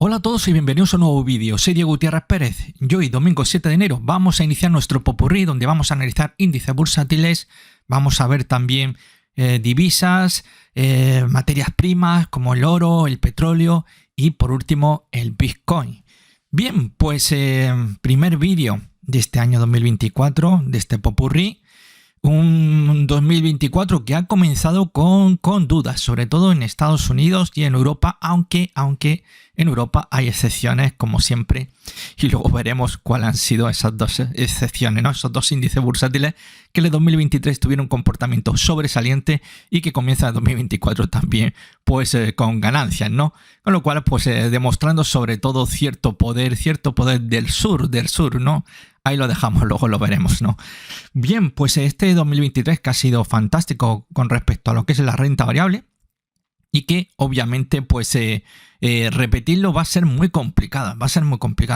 Hola a todos y bienvenidos a un nuevo vídeo. Soy Diego Gutiérrez Pérez y hoy, domingo 7 de enero, vamos a iniciar nuestro popurrí donde vamos a analizar índices bursátiles, vamos a ver también divisas, materias primas como el oro, el petróleo y por último el Bitcoin. Bien, pues primer vídeo de este año 2024, de este popurrí. Un 2024 que ha comenzado con dudas, sobre todo en Estados Unidos y en Europa, aunque en Europa hay excepciones como siempre, y luego veremos cuáles han sido esas dos excepciones, ¿no? Esos dos índices bursátiles que en el 2023 tuvieron un comportamiento sobresaliente y que comienza el 2024 también pues con ganancias, ¿no? Con lo cual pues demostrando sobre todo cierto poder del sur, ¿no? Ahí lo dejamos, luego lo veremos, ¿no? Bien, pues este 2023 que ha sido fantástico con respecto a lo que es la renta variable y que obviamente pues repetirlo va a ser muy complicado,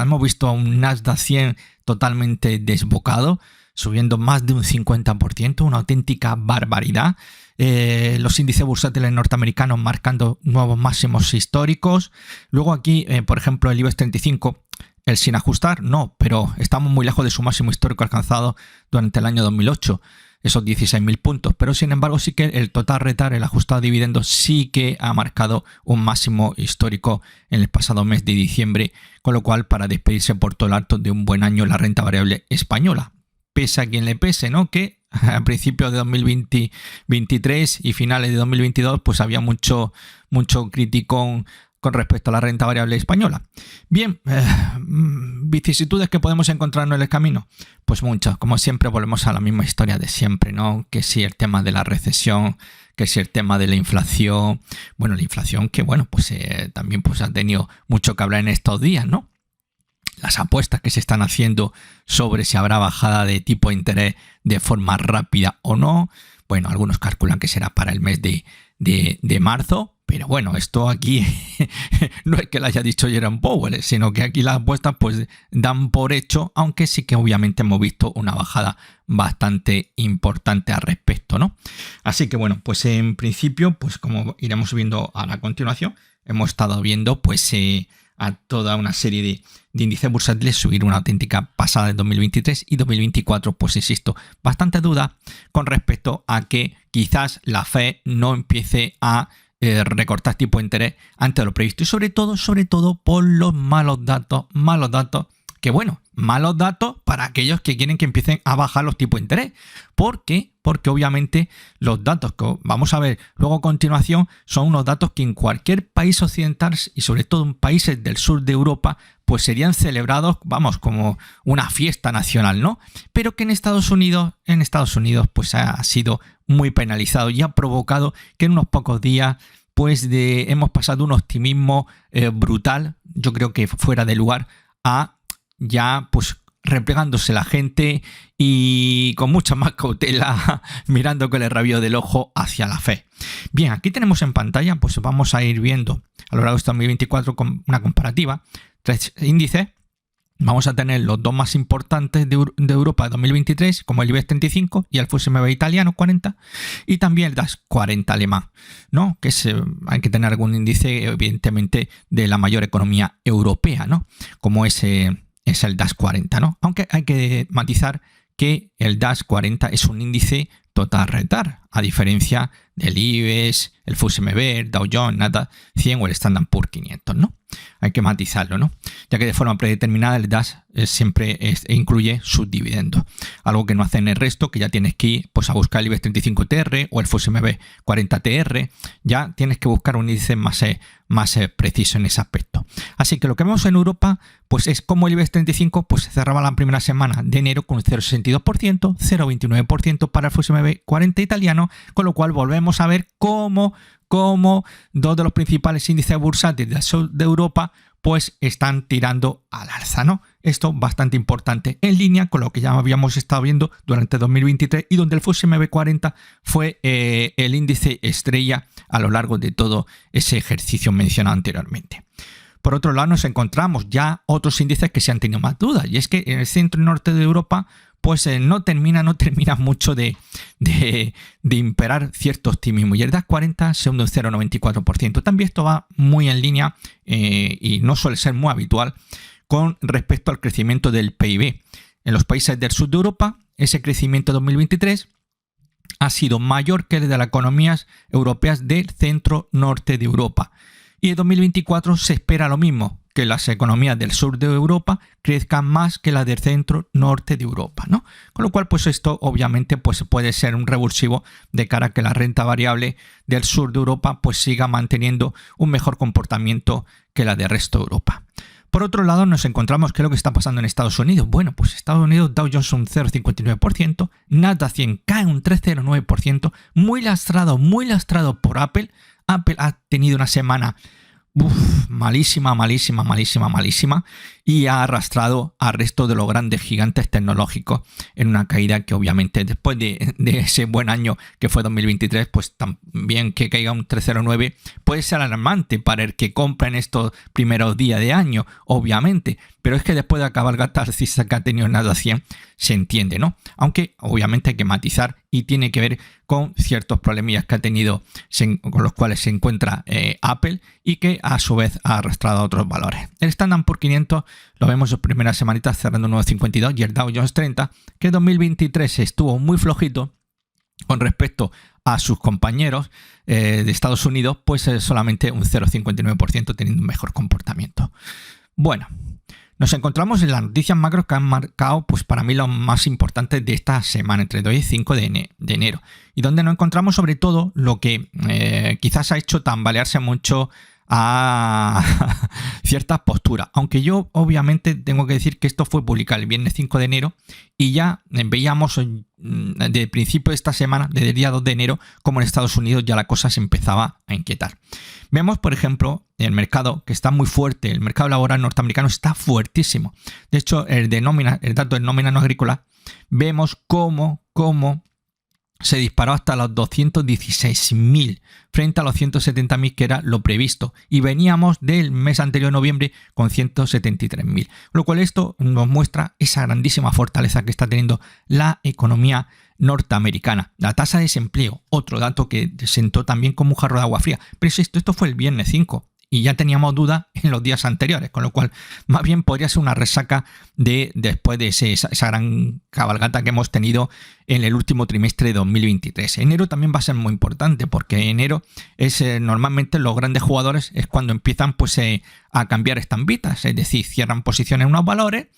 Hemos visto a un Nasdaq 100 totalmente desbocado, subiendo más de un 50%, una auténtica barbaridad. Los índices bursátiles norteamericanos marcando nuevos máximos históricos. Luego aquí, por ejemplo, el IBEX 35, el sin ajustar, no, pero estamos muy lejos de su máximo histórico alcanzado durante el año 2008, esos 16.000 puntos. Pero sin embargo sí que el total return, el ajustado a dividendos, sí que ha marcado un máximo histórico en el pasado mes de diciembre, con lo cual para despedirse por todo el alto de un buen año la renta variable española. Pese a quien le pese, ¿no? Que a principios de 2023 y finales de 2022 pues había mucho criticón con respecto a la renta variable española. Bien, vicisitudes que podemos encontrarnos en el camino, pues muchas. Como siempre volvemos a la misma historia de siempre, ¿no? Que si el tema de la recesión, que si el tema de la inflación. Bueno, la inflación que bueno, pues también pues ha tenido mucho que hablar en estos días, ¿no? Las apuestas que se están haciendo sobre si habrá bajada de tipo de interés de forma rápida o no. Bueno, algunos calculan que será para el mes de marzo, pero bueno, esto aquí no es que lo haya dicho Jerome Powell, sino que aquí las apuestas pues dan por hecho, aunque sí que obviamente hemos visto una bajada bastante importante al respecto, ¿no? Así que bueno, pues en principio, pues como iremos viendo a la continuación, hemos estado viendo pues a toda una serie de índices bursátiles subir una auténtica pasada de 2023 y 2024, pues insisto, bastante duda con respecto a que quizás la Fed no empiece a recortar tipo de interés antes de lo previsto y sobre todo por los malos datos que bueno, malos datos para aquellos que quieren que empiecen a bajar los tipos de interés. ¿Por qué? Porque obviamente los datos que vamos a ver luego a continuación son unos datos que en cualquier país occidental y sobre todo en países del sur de Europa pues serían celebrados, vamos, como una fiesta nacional, ¿no? Pero que en Estados Unidos pues ha sido muy penalizado y ha provocado que en unos pocos días pues hemos pasado un optimismo brutal, yo creo que fuera de lugar, a ya pues replegándose la gente y con mucha más cautela mirando con el rabillo del ojo hacia la fe. Bien, aquí tenemos en pantalla, pues vamos a ir viendo a lo largo de este 2024 con una comparativa, tres índices. Vamos a tener los dos más importantes de Europa de 2023, como el IBEX 35 y el FTSE italiano 40, y también el DAX 40 alemán, ¿no? Que hay que tener algún índice, evidentemente, de la mayor economía europea, ¿no? Como es el DAX 40, ¿no? Aunque hay que matizar que el DAX 40 es un índice total return, a diferencia del IBEX, el FTSE, el Dow Jones, Nasdaq 100 o el Standard Poor's 500, ¿no? Hay que matizarlo, ¿no? Ya que de forma predeterminada el DAX siempre incluye sus dividendos. Algo que no hacen el resto, que ya tienes que ir pues, a buscar el IBEX 35 TR o el FTSE 40 TR. Ya tienes que buscar un índice más preciso en ese aspecto. Así que lo que vemos en Europa pues es como el IBEX 35 pues cerraba la primera semana de enero con un 0,62%, 0,29% para el FTSE 40 italiano, con lo cual volvemos a ver cómo dos de los principales índices bursátiles del sur de Europa pues están tirando al alza, ¿no? Esto bastante importante, en línea con lo que ya habíamos estado viendo durante 2023 y donde el FTSE 40 fue el índice estrella a lo largo de todo ese ejercicio mencionado anteriormente. Por otro lado, nos encontramos ya otros índices que se han tenido más dudas, y es que en el centro y norte de Europa pues no termina mucho de de imperar cierto optimismo. Y el DAX 40 se hunde un 0,94%. También esto va muy en línea y no suele ser muy habitual con respecto al crecimiento del PIB. En los países del sur de Europa, ese crecimiento de 2023 ha sido mayor que el de las economías europeas del centro-norte de Europa. Y en 2024 se espera lo mismo, que las economías del sur de Europa crezcan más que las del centro-norte de Europa, ¿no? Con lo cual, pues esto obviamente pues puede ser un revulsivo de cara a que la renta variable del sur de Europa pues siga manteniendo un mejor comportamiento que la del resto de Europa. Por otro lado, nos encontramos, ¿qué es lo que está pasando en Estados Unidos? Bueno, pues Estados Unidos, Dow Jones un 0,59%, Nasdaq 100 cae un 3,09%, muy lastrado por Apple. Apple ha tenido una semana malísima y ha arrastrado al resto de los grandes gigantes tecnológicos en una caída que obviamente después de ese buen año que fue 2023, pues también que caiga un 3,09 puede ser alarmante para el que compra en estos primeros días de año, obviamente, pero es que después de acabar catarsis que ha tenido Nasdaq 100 se entiende, ¿no? Aunque obviamente hay que matizar y tiene que ver con ciertos problemillas que ha tenido con los cuales se encuentra Apple y que a su vez ha arrastrado a otros valores. El Standard Poor's 500 lo vemos en primeras semanitas cerrando 9,52 y el Dow Jones 30, que 2023 estuvo muy flojito con respecto a sus compañeros de Estados Unidos, pues solamente un 0,59% teniendo un mejor comportamiento. Bueno, nos encontramos en las noticias macro que han marcado, pues para mí, lo más importante de esta semana, entre 2 y 5 de enero, y donde nos encontramos sobre todo lo que quizás ha hecho tambalearse mucho a ciertas posturas, aunque yo obviamente tengo que decir que esto fue publicado el viernes 5 de enero y ya veíamos de principio de esta semana, desde el día 2 de enero, como en Estados Unidos ya la cosa se empezaba a inquietar. Vemos, por ejemplo, el mercado que está muy fuerte, el mercado laboral norteamericano está fuertísimo. De hecho, el dato de nómina no agrícola, vemos cómo se disparó hasta los 216.000 frente a los 170.000 que era lo previsto, y veníamos del mes anterior de noviembre con 173.000, lo cual esto nos muestra esa grandísima fortaleza que está teniendo la economía norteamericana. La tasa de desempleo, otro dato que sentó también como un jarro de agua fría, pero esto fue el viernes 5 y ya teníamos dudas en los días anteriores, con lo cual más bien podría ser una resaca después de esa gran cabalgata que hemos tenido en el último trimestre de 2023. Enero también va a ser muy importante porque enero es normalmente los grandes jugadores es cuando empiezan pues a cambiar estampitas, es decir, cierran posiciones en unos valores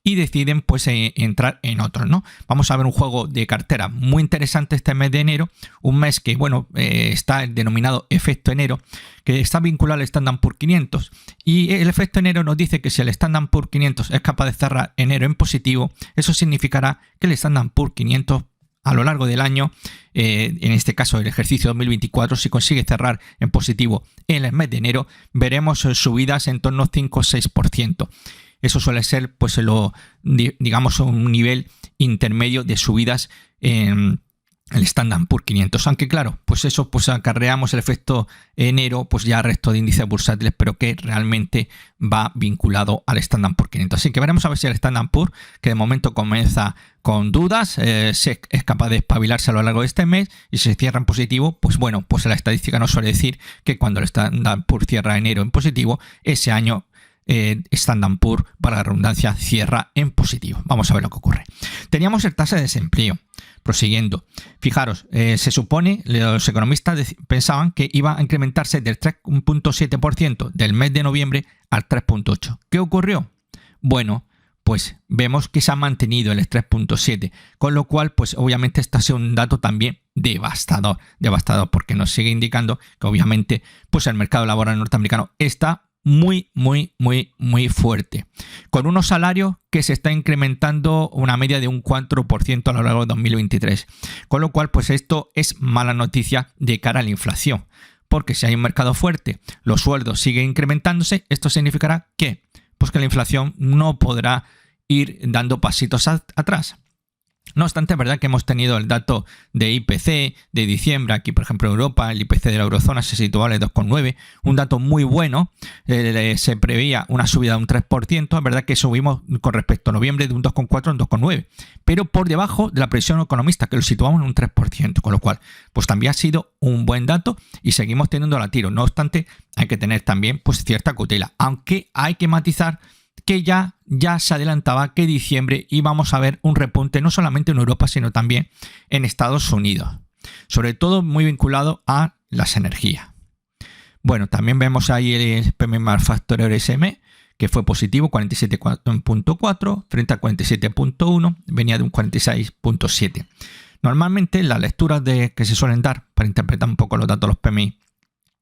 y deciden pues entrar en otros, ¿no? Vamos a ver un juego de cartera muy interesante este mes de enero, un mes que bueno está el denominado efecto enero, que está vinculado al Standard Poor's 500, y el efecto enero nos dice que si el Standard Poor's 500 es capaz de cerrar enero en positivo, eso significará que el Standard Poor's 500 a lo largo del año, en este caso el ejercicio 2024, si consigue cerrar en positivo en el mes de enero, veremos subidas en torno al 5 o 6%. Eso suele ser pues digamos un nivel intermedio de subidas en el Standard Poor's 500, aunque claro, pues eso pues acarreamos el efecto enero pues ya al resto de índices bursátiles, pero que realmente va vinculado al Standard Poor's 500. Así que veremos a ver si el Standard Poor's, que de momento comienza con dudas, es capaz de espabilarse a lo largo de este mes, y si se cierra en positivo, pues bueno, pues la estadística nos suele decir que cuando el Standard Poor's cierra enero en positivo, ese año Standard Poor's, para la redundancia, cierra en positivo. Vamos a ver lo que ocurre. Teníamos el tasa de desempleo. Prosiguiendo, fijaros, se supone, los economistas pensaban que iba a incrementarse del 3,7% del mes de noviembre al 3,8%. ¿Qué ocurrió? Bueno, pues vemos que se ha mantenido el 3,7%, con lo cual, pues obviamente este ha sido un dato también devastador, porque nos sigue indicando que obviamente pues el mercado laboral norteamericano está muy fuerte, con unos salarios que se está incrementando una media de un 4% a lo largo de 2023, con lo cual pues esto es mala noticia de cara a la inflación, porque si hay un mercado fuerte, los sueldos siguen incrementándose, esto significará que pues que la inflación no podrá ir dando pasitos atrás. No obstante, es verdad que hemos tenido el dato de IPC de diciembre, aquí por ejemplo en Europa, el IPC de la eurozona se situaba en el 2,9, un dato muy bueno, se preveía una subida de un 3%, es verdad que subimos con respecto a noviembre de un 2,4 a un 2,9, pero por debajo de la previsión economista, que lo situamos en un 3%, con lo cual pues también ha sido un buen dato y seguimos teniendo a tiro. No obstante, hay que tener también pues cierta cautela, aunque hay que matizar que ya se adelantaba que diciembre íbamos a ver un repunte no solamente en Europa, sino también en Estados Unidos. Sobre todo muy vinculado a las energías. Bueno, también vemos ahí el PMI manufacturero SM, que fue positivo, 47.4, frente a 47.1, venía de un 46.7. Normalmente las lecturas que se suelen dar para interpretar un poco los datos de los PMI,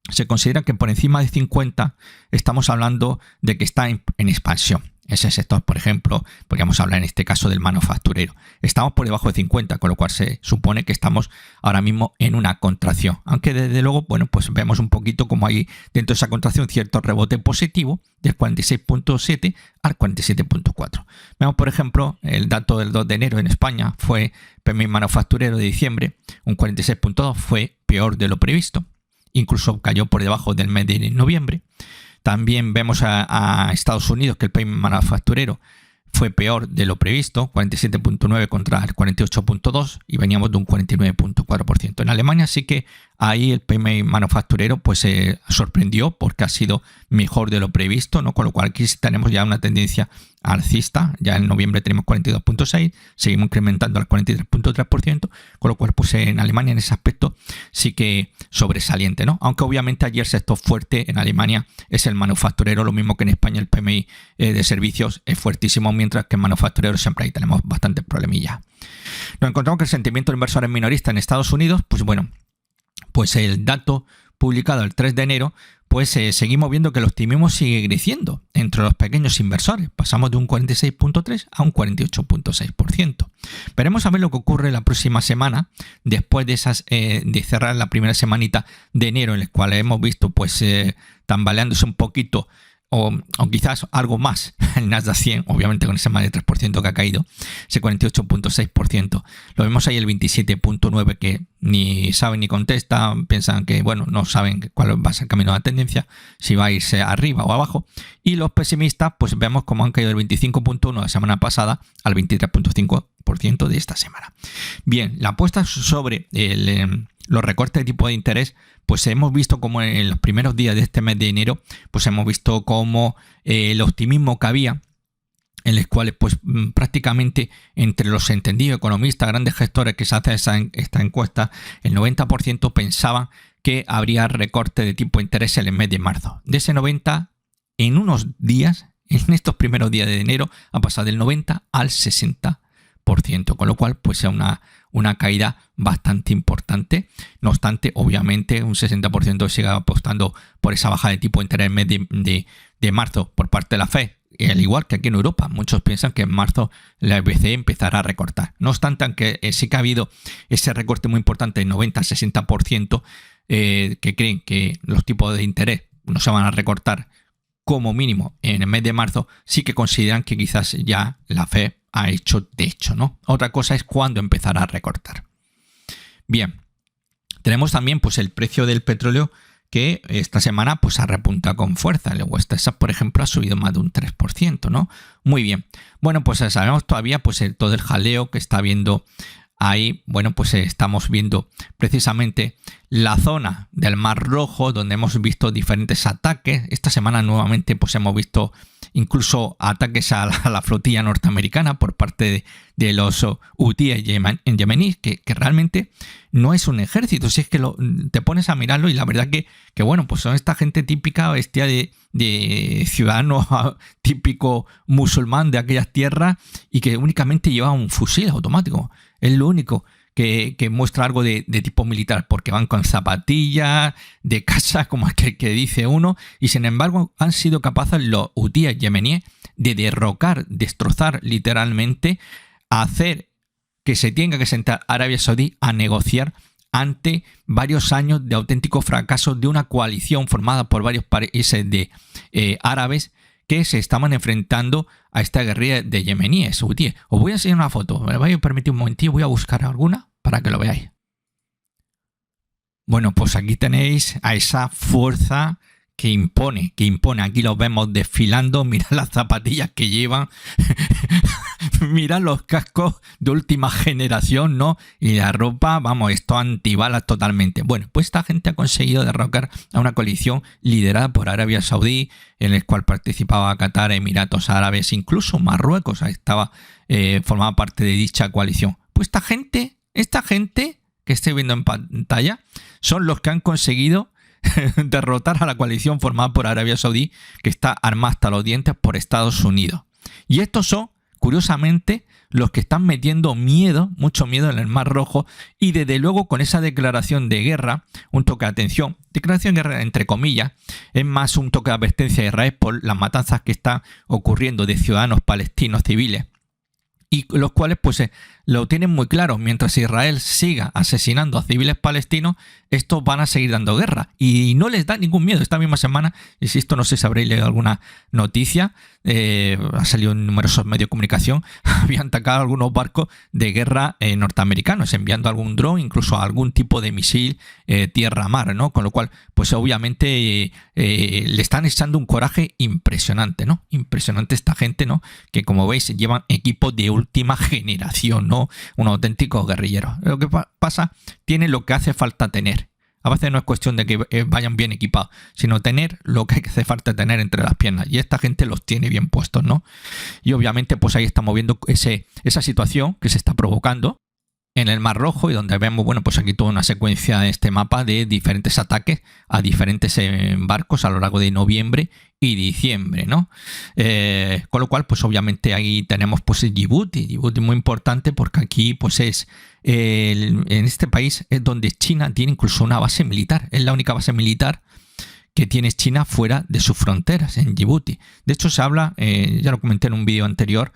se considera que por encima de 50 estamos hablando de que está en expansión. Ese sector, por ejemplo, podríamos hablar en este caso del manufacturero. Estamos por debajo de 50, con lo cual se supone que estamos ahora mismo en una contracción. Aunque desde luego, bueno, pues vemos un poquito como hay dentro de esa contracción cierto rebote positivo del 46.7 al 47.4. Vemos, por ejemplo, el dato del 2 de enero en España fue PMI manufacturero de diciembre, un 46.2, fue peor de lo previsto. Incluso cayó por debajo del mes de noviembre. También vemos a Estados Unidos que el PMI manufacturero fue peor de lo previsto, 47.9 contra el 48.2 y veníamos de un 49.4%. En Alemania sí que ahí el PMI manufacturero pues se sorprendió porque ha sido mejor de lo previsto, ¿no? Con lo cual aquí tenemos ya una tendencia alcista. Ya en noviembre tenemos 42.6, seguimos incrementando al 43.3%, con lo cual pues en Alemania en ese aspecto sí que sobresaliente, ¿no? Aunque obviamente ayer el sector fuerte en Alemania es el manufacturero, lo mismo que en España el PMI de servicios es fuertísimo, mientras que en manufacturero siempre ahí tenemos bastantes problemillas. Nos encontramos que el sentimiento de inversores minoristas en Estados Unidos, pues bueno, pues el dato publicado el 3 de enero, pues seguimos viendo que el optimismo sigue creciendo entre los pequeños inversores. Pasamos de un 46.3 a un 48.6%. Veremos a ver lo que ocurre la próxima semana, después de de cerrar la primera semanita de enero, en la cual hemos visto pues tambaleándose un poquito o quizás algo más el Nasdaq 100, obviamente con ese más de 3% que ha caído, ese 48.6%. Lo vemos ahí el 27.9 que ni saben ni contestan, piensan que, bueno, no saben cuál va a ser el camino de la tendencia, si va a irse arriba o abajo. Y los pesimistas, pues vemos cómo han caído del 25.1 la semana pasada al 23.5% de esta semana. Bien, la apuesta sobre los recortes de tipo de interés, pues hemos visto como en los primeros días de este mes de enero, pues hemos visto como el optimismo que había, en los cuales pues prácticamente entre los entendidos economistas, grandes gestores que se hace esta encuesta, el 90% pensaban que habría recorte de tipo de interés en el mes de marzo. De ese 90, en unos días, en estos primeros días de enero, ha pasado del 90 al 60%, con lo cual pues es una caída bastante importante. No obstante, obviamente un 60% sigue apostando por esa baja de tipo de interés en el mes de marzo por parte de la FED. Al igual que aquí en Europa, muchos piensan que en marzo la BCE empezará a recortar. No obstante, aunque sí que ha habido ese recorte muy importante del 90-60%, que creen que los tipos de interés no se van a recortar como mínimo en el mes de marzo, sí que consideran que quizás ya la FED ha hecho techo, ¿no? Otra cosa es cuándo empezará a recortar. Bien, tenemos también pues el precio del petróleo, que esta semana pues ha repuntado con fuerza. El West Texas, por ejemplo, ha subido más de un 3%, ¿no? Muy bien. Bueno, pues sabemos todavía pues todo el jaleo que está habiendo ahí. Bueno, pues estamos viendo precisamente la zona del Mar Rojo, donde hemos visto diferentes ataques. Esta semana nuevamente pues hemos visto incluso ataques a la flotilla norteamericana por parte de los hutíes yemeníes, que realmente no es un ejército. Si es que te pones a mirarlo y la verdad que bueno, pues son esta gente típica vestida de ciudadano típico musulmán de aquellas tierras y que únicamente lleva un fusil automático. Es lo único que muestra algo de tipo militar, porque van con zapatillas de casa, como que dice uno, y sin embargo han sido capaces los hutíes yemeníes de derrocar, destrozar literalmente, hacer que se tenga que sentar Arabia Saudí a negociar ante varios años de auténtico fracaso de una coalición formada por varios países árabes que se estaban enfrentando a esta guerrilla de yemeníes, hutíes. Os voy a enseñar una foto. Me vais a permitir un momentillo, voy a buscar alguna para que lo veáis. Bueno, pues aquí tenéis a esa fuerza que impone. Aquí los vemos desfilando, mirad las zapatillas que llevan, mirad los cascos de última generación, ¿no? Y la ropa, vamos, esto antibalas totalmente. Bueno, pues esta gente ha conseguido derrocar a una coalición liderada por Arabia Saudí, en la cual participaba Qatar, Emiratos Árabes, incluso Marruecos formaba parte de dicha coalición. Pues esta gente que estoy viendo en pantalla, son los que han conseguido derrotar a la coalición formada por Arabia Saudí, que está armada hasta los dientes por Estados Unidos. Y estos son, curiosamente, los que están metiendo miedo, mucho miedo en el Mar Rojo, y desde luego con esa declaración de guerra, un toque de atención, declaración de guerra entre comillas, es más un toque de advertencia a Israel por las matanzas que están ocurriendo de ciudadanos palestinos civiles, y los cuales pues lo tienen muy claro. Mientras Israel siga asesinando a civiles palestinos, estos van a seguir dando guerra y no les da ningún miedo. Esta misma semana, insisto, no sé si habréis leído alguna noticia, ha salido en numerosos medios de comunicación, habían atacado algunos barcos de guerra norteamericanos, enviando algún dron, incluso algún tipo de misil tierra-mar, ¿no? Con lo cual, pues obviamente le están echando un coraje impresionante, ¿no? Impresionante esta gente, ¿no? Que como veis llevan equipos de última generación, ¿no? Un auténtico guerrillero. Lo que pasa, tiene lo que hace falta tener. A veces no es cuestión de que vayan bien equipados, sino tener lo que hace falta tener entre las piernas. Y esta gente los tiene bien puestos, ¿no? Y obviamente pues ahí estamos viendo esa situación que se está provocando en el Mar Rojo, y donde vemos, bueno, pues aquí toda una secuencia de este mapa de diferentes ataques a diferentes barcos a lo largo de noviembre y diciembre, ¿no? Con lo cual, pues obviamente ahí tenemos pues Djibouti muy importante, porque aquí pues en este país es donde China tiene incluso una base militar, es la única base militar que tiene China fuera de sus fronteras, en Djibouti. De hecho se habla, ya lo comenté en un vídeo anterior,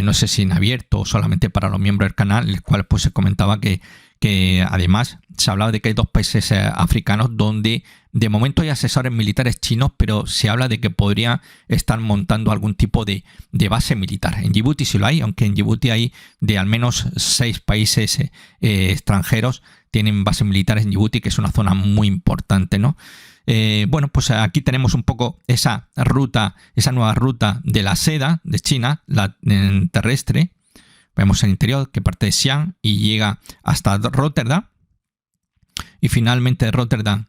no sé si en abierto o solamente para los miembros del canal, en el cual pues se comentaba que además se hablaba de que hay dos países africanos donde de momento hay asesores militares chinos, pero se habla de que podría estar montando algún tipo de base militar. En Djibouti sí lo hay, aunque en Djibouti hay de al menos 6 países extranjeros tienen bases militares en Djibouti, que es una zona muy importante, ¿no? Bueno, pues aquí tenemos un poco esa nueva ruta de la seda de China, la terrestre. Vemos el interior que parte de Xi'an y llega hasta Rotterdam. Y finalmente de Rotterdam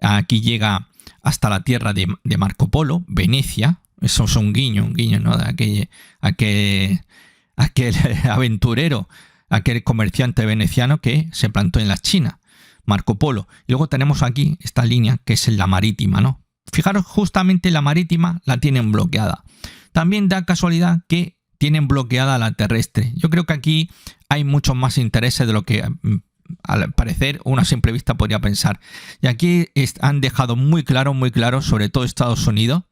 aquí llega hasta la tierra de Marco Polo, Venecia. Eso es un guiño, ¿no? De aquel aventurero, aquel comerciante veneciano que se plantó en la China. Marco Polo. Y luego tenemos aquí esta línea que es la marítima, ¿no? Fijaros, justamente la marítima la tienen bloqueada. También da casualidad que tienen bloqueada la terrestre. Yo creo que aquí hay muchos más intereses de lo que al parecer uno a simple vista podría pensar. Y aquí han dejado muy claro, sobre todo Estados Unidos,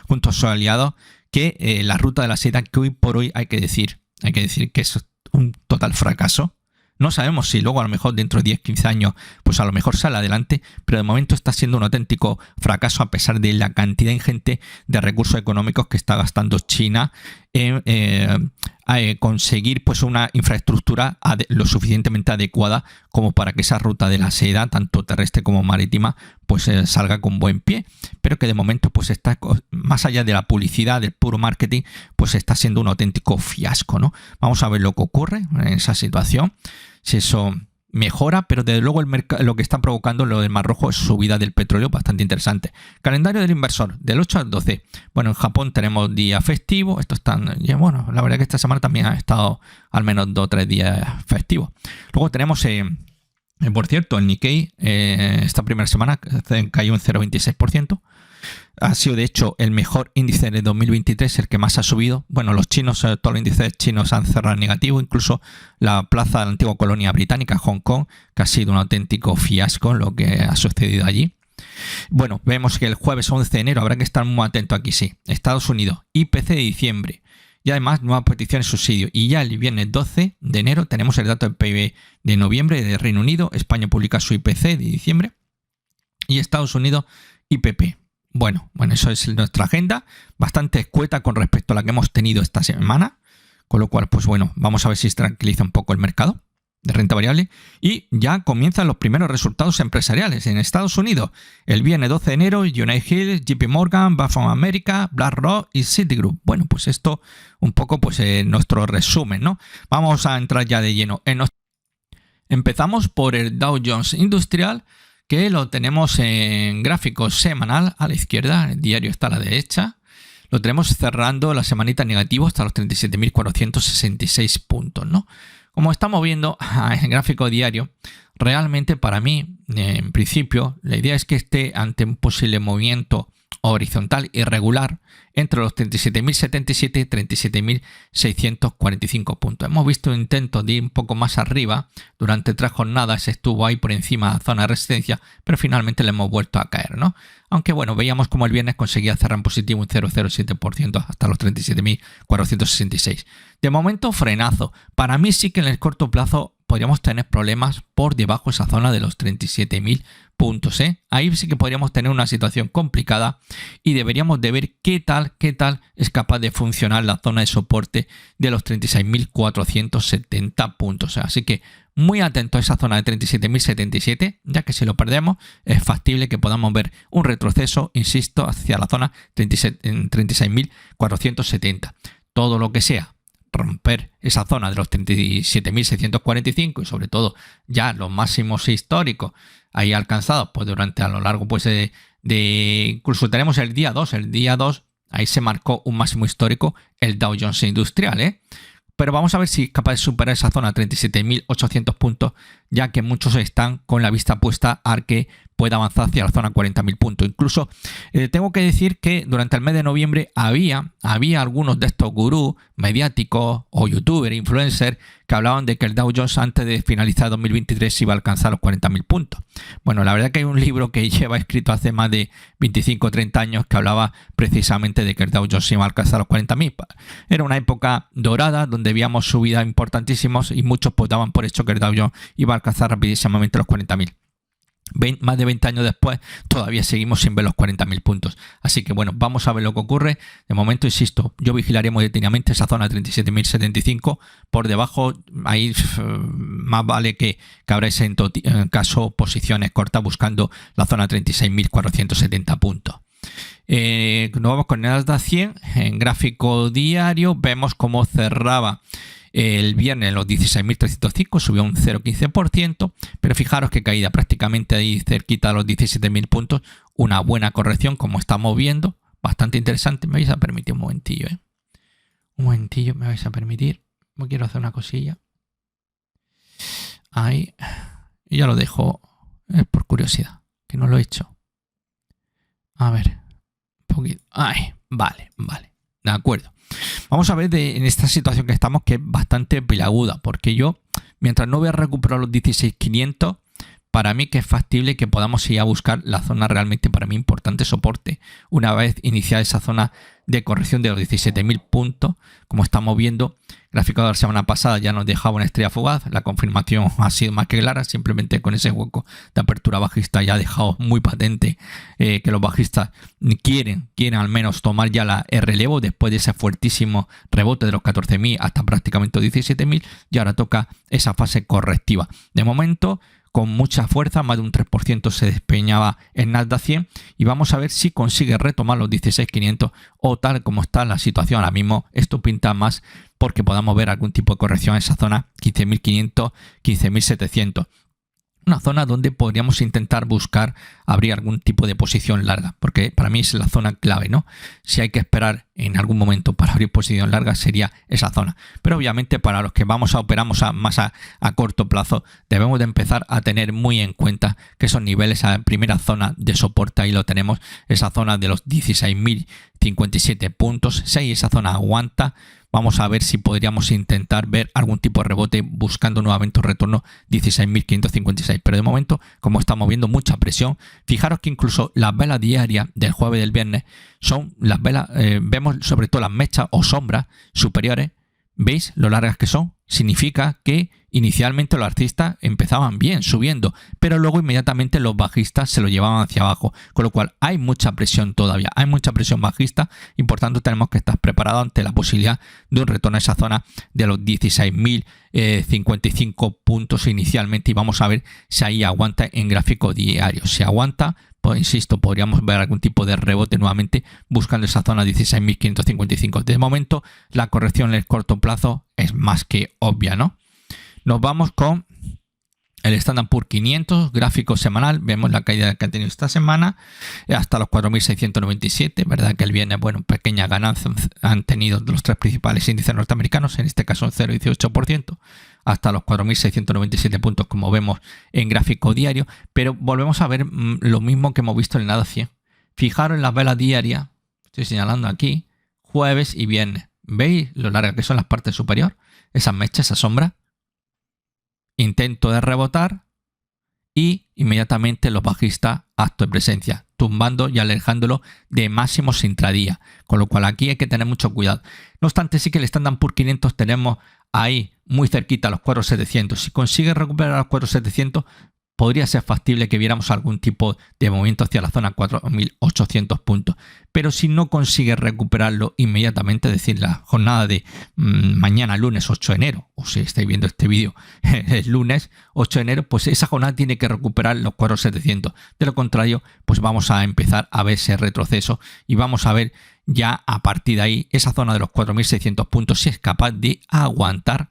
junto a sus aliados, que la ruta de la seda, que hoy por hoy hay que decir que es un total fracaso. No sabemos si luego a lo mejor dentro de 10-15 años pues a lo mejor sale adelante, pero de momento está siendo un auténtico fracaso a pesar de la cantidad ingente de recursos económicos que está gastando China en conseguir pues una infraestructura lo suficientemente adecuada como para que esa ruta de la seda, tanto terrestre como marítima, pues salga con buen pie, pero que de momento pues está, más allá de la publicidad, del puro marketing, pues está siendo un auténtico fiasco, ¿no? Vamos a ver lo que ocurre en esa situación, si eso mejora, pero desde luego lo que está provocando lo del Mar Rojo es subida del petróleo bastante interesante. Calendario del inversor, del 8 al 12. Bueno, en Japón tenemos día festivo. Bueno, la verdad que esta semana también ha estado al menos 2 o 3 días festivos. Luego tenemos, por cierto, el Nikkei esta primera semana cayó un 0,26%. Ha sido de hecho el mejor índice de 2023, el que más ha subido. Bueno, los chinos, todos los índices chinos han cerrado negativo, incluso la plaza de la antigua colonia británica, Hong Kong, que ha sido un auténtico fiasco lo que ha sucedido allí. Bueno, vemos que el jueves 11 de enero habrá que estar muy atento aquí, sí. Estados Unidos, IPC de diciembre y además nuevas peticiones de subsidio. Y ya el viernes 12 de enero tenemos el dato del PIB de noviembre de Reino Unido. España publica su IPC de diciembre y Estados Unidos IPP. Bueno, eso es nuestra agenda, bastante escueta con respecto a la que hemos tenido esta semana, con lo cual, pues bueno, vamos a ver si se tranquiliza un poco el mercado de renta variable y ya comienzan los primeros resultados empresariales en Estados Unidos. El viernes 12 de enero, United Hill, JP Morgan, Bank of America, BlackRock y Citigroup. Bueno, pues esto un poco pues nuestro resumen, ¿no? Vamos a entrar ya de lleno en Empezamos por el Dow Jones Industrial, que lo tenemos en gráfico semanal a la izquierda, el diario está a la derecha. Lo tenemos cerrando la semanita negativo hasta los 37.466 puntos, ¿no? Como estamos viendo en gráfico diario, realmente para mí, en principio, la idea es que esté ante un posible movimiento horizontal irregular entre los 37.077 y 37.645 puntos. Hemos visto intentos de ir un poco más arriba. Durante 3 jornadas estuvo ahí por encima de la zona de resistencia, pero finalmente le hemos vuelto a caer, ¿no? Aunque bueno, veíamos como el viernes conseguía cerrar en positivo un 0,07% hasta los 37.466. De momento, frenazo. Para mí sí que en el corto plazo podríamos tener problemas por debajo de esa zona de los 37.000 puntos, ¿eh? Ahí sí que podríamos tener una situación complicada y deberíamos de ver qué tal es capaz de funcionar la zona de soporte de los 36.470 puntos. Así que muy atento a esa zona de 37.077, ya que si lo perdemos es factible que podamos ver un retroceso, insisto, hacia la zona 36.470. Todo lo que sea romper esa zona de los 37.645 y sobre todo ya los máximos históricos ahí alcanzados pues durante a lo largo pues de incluso tenemos el día 2 ahí se marcó un máximo histórico el Dow Jones Industrial, pero vamos a ver si es capaz de superar esa zona 37.800 puntos, ya que muchos están con la vista puesta a que pueda avanzar hacia la zona 40.000 puntos. Incluso tengo que decir que durante el mes de noviembre había algunos de estos gurús mediáticos o youtubers, influencers, que hablaban de que el Dow Jones antes de finalizar 2023 iba a alcanzar los 40.000 puntos. Bueno, la verdad que hay un libro que lleva escrito hace más de 25 o 30 años que hablaba precisamente de que el Dow Jones iba a alcanzar los 40.000. Era una época dorada donde veíamos subidas importantísimas y muchos pues daban por hecho que el Dow Jones iba a alcanzar rapidísimamente los 40.000. Más de 20 años después todavía seguimos sin ver los 40.000 puntos, así que bueno, vamos a ver lo que ocurre. De momento, insisto, yo vigilaría muy detenidamente esa zona 37.075, por debajo ahí más vale que habréis en caso posiciones cortas buscando la zona 36.470 puntos. Nos vamos con el Nasdaq 100 en gráfico diario, vemos cómo cerraba el viernes en los 16.305, subió un 0,15%, pero fijaros que caída prácticamente ahí cerquita a los 17.000 puntos, una buena corrección como estamos viendo, bastante interesante. Me vais a permitir un momentillo, un momentillo, me vais a permitir, me quiero hacer una cosilla, ahí, y ya lo dejo por curiosidad, que no lo he hecho, a ver, un poquito, ahí, vale, de acuerdo. Vamos a ver en esta situación que estamos, que es bastante pelaguda, porque yo, mientras no voy a recuperar los 16.500, para mí que es factible que podamos ir a buscar la zona realmente para mí importante soporte. Una vez iniciada esa zona de corrección de los 17.000 puntos, como estamos viendo, gráfico de la semana pasada ya nos dejaba una estrella fugaz, la confirmación ha sido más que clara, simplemente con ese hueco de apertura bajista ya ha dejado muy patente que los bajistas quieren al menos tomar ya el relevo después de ese fuertísimo rebote de los 14.000 hasta prácticamente 17.000 y ahora toca esa fase correctiva. De momento, con mucha fuerza, más de un 3% se despeñaba en Nasdaq 100 y vamos a ver si consigue retomar los 16.500 o tal como está la situación ahora mismo. Esto pinta más porque podamos ver algún tipo de corrección en esa zona 15.500, 15.700. Una zona donde podríamos intentar buscar abrir algún tipo de posición larga, porque para mí es la zona clave, ¿no? Si hay que esperar en algún momento para abrir posición larga sería esa zona. Pero obviamente para los que operamos más a corto plazo, debemos de empezar a tener muy en cuenta que esos niveles, a primera zona de soporte, ahí lo tenemos, esa zona de los 16.057 puntos. Si esa zona aguanta, vamos a ver si podríamos intentar ver algún tipo de rebote buscando nuevamente un retorno 16.556. Pero de momento, como estamos viendo, mucha presión. Fijaros que incluso las velas diarias del jueves y del viernes son las velas, vemos sobre todo las mechas o sombras superiores, ¿Veis lo largas que son? Significa que inicialmente los artistas empezaban bien, subiendo, pero luego inmediatamente los bajistas se lo llevaban hacia abajo, con lo cual hay mucha presión todavía, hay mucha presión bajista y por tanto tenemos que estar preparados ante la posibilidad de un retorno a esa zona de los 16.055 puntos inicialmente y vamos a ver si ahí aguanta en gráfico diario. Si aguanta, pues insisto, podríamos ver algún tipo de rebote nuevamente buscando esa zona 16.555. De momento la corrección en el corto plazo es más que obvia, ¿no? Nos vamos con el Standard Poor's 500, gráfico semanal. Vemos la caída que ha tenido esta semana hasta los 4.697. Verdad que el viernes, bueno, pequeña ganancia han tenido los tres principales índices norteamericanos, en este caso un 0,18%, hasta los 4.697 puntos, como vemos en gráfico diario. Pero volvemos a ver lo mismo que hemos visto en el Nasdaq 100. Fijaros en las velas diarias, estoy señalando aquí, jueves y viernes. ¿Veis lo largas que son las partes superiores? Esas mechas, esa sombra. Intento de rebotar y inmediatamente los bajistas acto de presencia, tumbando y alejándolo de máximos intradía, con lo cual aquí hay que tener mucho cuidado. No obstante, sí que el Standard Poor's 500 tenemos ahí muy cerquita a los 4.700. Si consigue recuperar los 4.700, podría ser factible que viéramos algún tipo de movimiento hacia la zona 4.800 puntos. Pero si no consigue recuperarlo inmediatamente, es decir, la jornada de mañana lunes 8 de enero, o si estáis viendo este vídeo el lunes 8 de enero, pues esa jornada tiene que recuperar los 4.700. De lo contrario, pues vamos a empezar a ver ese retroceso y vamos a ver ya a partir de ahí esa zona de los 4.600 puntos, si es capaz de aguantar,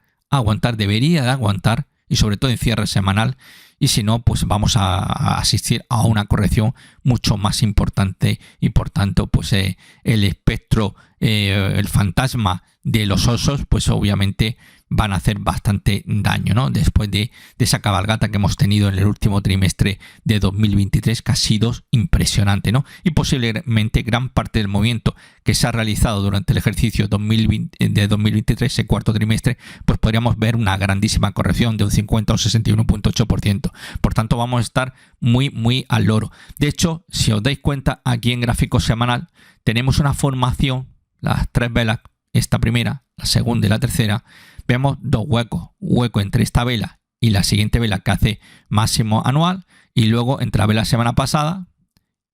debería de aguantar, y sobre todo en cierre semanal. Y si no, pues vamos a asistir a una corrección mucho más importante y por tanto pues el espectro, el fantasma de los osos, pues obviamente van a hacer bastante daño, ¿no? Después de esa cabalgata que hemos tenido en el último trimestre de 2023, que ha sido impresionante, ¿no? Y posiblemente gran parte del movimiento que se ha realizado durante el ejercicio de 2023, ese cuarto trimestre, pues podríamos ver una grandísima corrección de un 50 o 61,8%. Por tanto, vamos a estar muy al loro. De hecho, si os dais cuenta, aquí en gráfico semanal tenemos una formación, las tres velas, esta primera, la segunda y la tercera, vemos dos huecos, hueco entre esta vela y la siguiente vela que hace máximo anual, y luego entre la vela semana pasada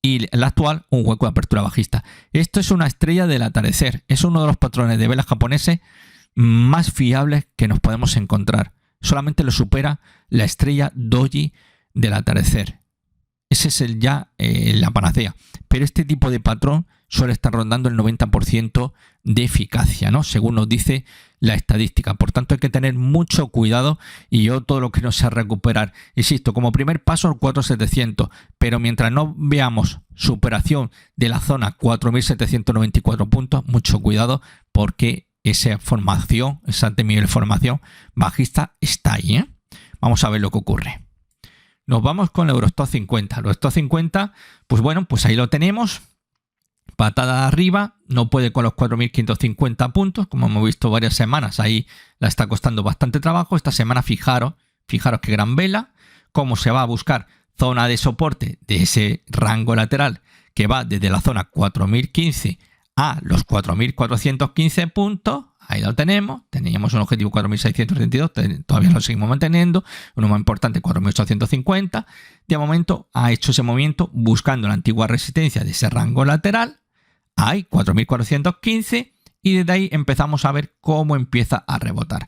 y la actual un hueco de apertura bajista. Esto es una estrella del atardecer, es uno de los patrones de velas japoneses más fiables que nos podemos encontrar. Solamente lo supera la estrella doji del atardecer. Ese es la panacea. Pero este tipo de patrón suele estar rondando el 90% de eficacia, ¿no? Según nos dice la estadística. Por tanto, hay que tener mucho cuidado y yo todo lo que no sea recuperar, insisto, como primer paso el 4.700, pero mientras no veamos superación de la zona 4.794 puntos, mucho cuidado porque esa formación, esa nivel de formación bajista está ahí, ¿eh? Vamos a ver lo que ocurre. Nos vamos con el Eurostoxx 50. El Eurostoxx 50, pues bueno, pues ahí lo tenemos. Patada arriba, no puede con los 4.550 puntos, como hemos visto varias semanas, ahí la está costando bastante trabajo. Esta semana fijaros qué gran vela, cómo se va a buscar zona de soporte de ese rango lateral que va desde la zona 4.015 a los 4.415 puntos. Ahí lo tenemos, teníamos un objetivo 4.632, todavía lo seguimos manteniendo, uno más importante 4.850. De momento ha hecho ese movimiento buscando la antigua resistencia de ese rango lateral, hay 4.415 y desde ahí empezamos a ver cómo empieza a rebotar.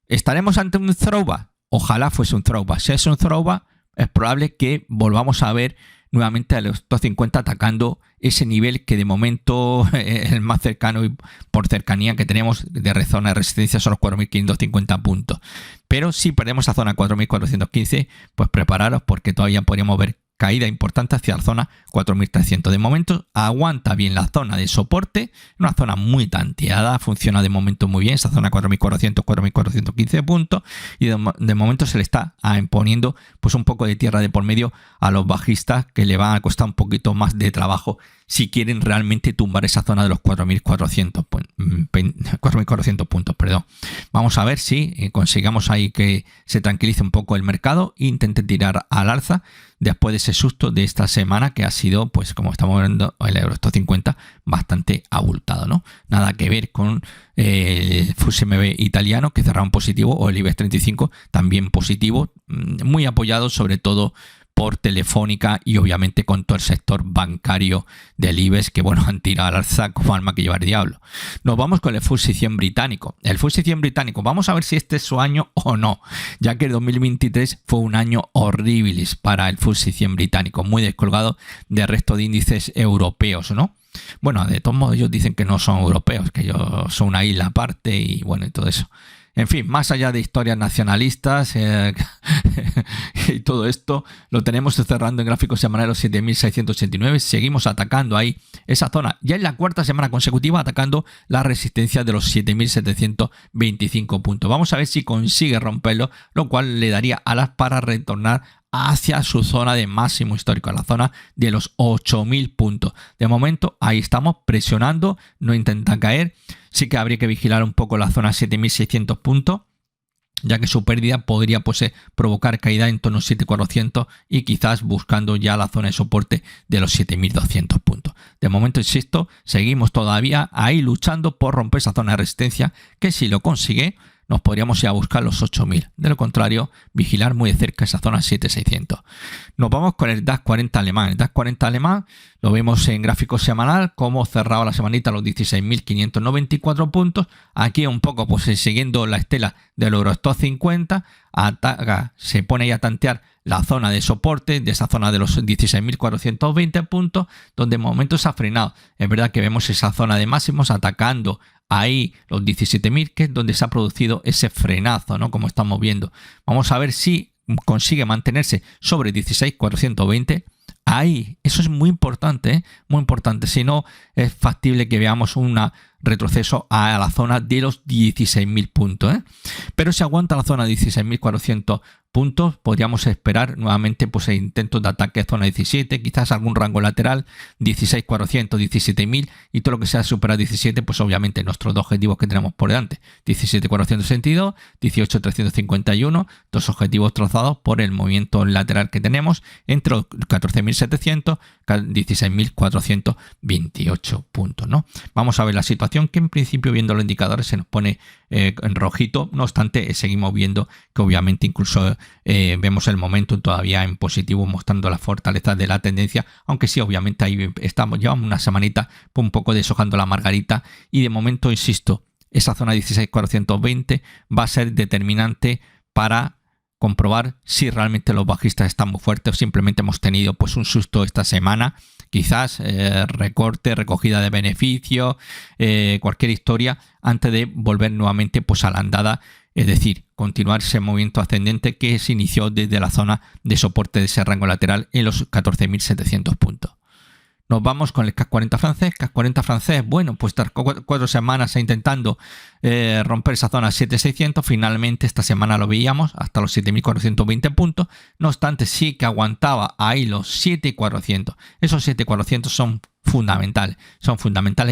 ¿Estaremos ante un throwback? Ojalá fuese un throwback. Si es un throwback, es probable que volvamos a ver nuevamente a los 250 atacando ese nivel que de momento es el más cercano y por cercanía que tenemos de zona de resistencia son los 4.550 puntos. Pero si perdemos a zona 4.415, pues prepararos porque todavía podríamos ver caída importante hacia la zona 4.300. De momento aguanta bien la zona de soporte, una zona muy tanteada, funciona de momento muy bien, esa zona 4.400, 4.415 puntos, y de momento se le está imponiendo pues un poco de tierra de por medio a los bajistas, que le van a costar un poquito más de trabajo si quieren realmente tumbar esa zona de los 4.400 puntos. Perdón. Vamos a ver si consigamos ahí que se tranquilice un poco el mercado e intente tirar al alza. después de ese susto de esta semana que ha sido, pues como estamos viendo, el Eurostoxx 50 bastante abultado, ¿no? Nada que ver con el FTSE MB italiano, que cerraba en positivo, o el IBEX 35 también positivo, muy apoyado sobre todo por Telefónica y obviamente con todo el sector bancario del IBEX, que bueno, han tirado al alza como alma que lleva el diablo. Nos vamos con el FTSE 100 británico. El FTSE 100 británico, vamos a ver si este es su año o no, ya que el 2023 fue un año horribilis para el FTSE 100 británico, muy descolgado del resto de índices europeos, ¿no? Bueno, de todos modos ellos dicen que no son europeos, que ellos son una isla aparte y bueno, y todo eso. En fin, más allá de historias nacionalistas y todo esto, lo tenemos cerrando en gráficos semanales los 7.689. Seguimos atacando ahí esa zona. Ya es la cuarta semana consecutiva atacando la resistencia de los 7.725 puntos. Vamos a ver si consigue romperlo, lo cual le daría alas para retornar hacia su zona de máximo histórico, la zona de los 8.000 puntos. De momento ahí estamos presionando, no intentan caer. Sí que habría que vigilar un poco la zona 7.600 puntos, ya que su pérdida podría provocar caída en torno a 7.400 y quizás buscando ya la zona de soporte de los 7.200 puntos. De momento, insisto, seguimos todavía ahí luchando por romper esa zona de resistencia, que si lo consigue nos podríamos ir a buscar los 8.000. De lo contrario, vigilar muy de cerca esa zona 7.600. Nos vamos con el DAX 40 alemán. El DAX 40 alemán lo vemos en gráfico semanal, como cerraba la semanita los 16.594 puntos. Aquí un poco siguiendo la estela del Eurostoxx 50, ataca, se pone ahí a tantear la zona de soporte de esa zona de los 16.420 puntos, donde de momento se ha frenado. Es verdad que vemos esa zona de máximos atacando ahí los 17.000, que es donde se ha producido ese frenazo, ¿no? Como estamos viendo. Vamos a ver si consigue mantenerse sobre 16.420. Ahí, eso es muy importante, ¿eh? Muy importante. Si no, es factible que veamos un retroceso a la zona de los 16.000 puntos, ¿eh? Pero si aguanta la zona de 16.400 puntos, podríamos esperar nuevamente intentos de ataque a zona 17, quizás algún rango lateral, 16.400, 17.000, y todo lo que sea superar 17, pues obviamente nuestros dos objetivos que tenemos por delante, 17.462, 18.351, dos objetivos trazados por el movimiento lateral que tenemos entre los 14.700 y 16.428 puntos, ¿no? Vamos a ver la situación, que en principio viendo los indicadores se nos pone en rojito. No obstante, seguimos viendo que obviamente incluso vemos el momento todavía en positivo, mostrando la fortaleza de la tendencia, aunque sí, obviamente ahí estamos, llevamos una semanita un poco deshojando la margarita, y de momento, insisto, esa zona 16.420 va a ser determinante para comprobar si realmente los bajistas están muy fuertes o simplemente hemos tenido un susto esta semana, quizás recorte, recogida de beneficios, cualquier historia, antes de volver nuevamente a la andada, es decir, continuar ese movimiento ascendente que se inició desde la zona de soporte de ese rango lateral en los 14.700 puntos. Nos vamos con el CAC 40 francés. CAC 40 francés, bueno, pues tras 4 semanas intentando romper esa zona 7.600, finalmente esta semana lo veíamos hasta los 7.420 puntos. No obstante, sí que aguantaba ahí los 7.400. Esos 7.400 son fundamentales,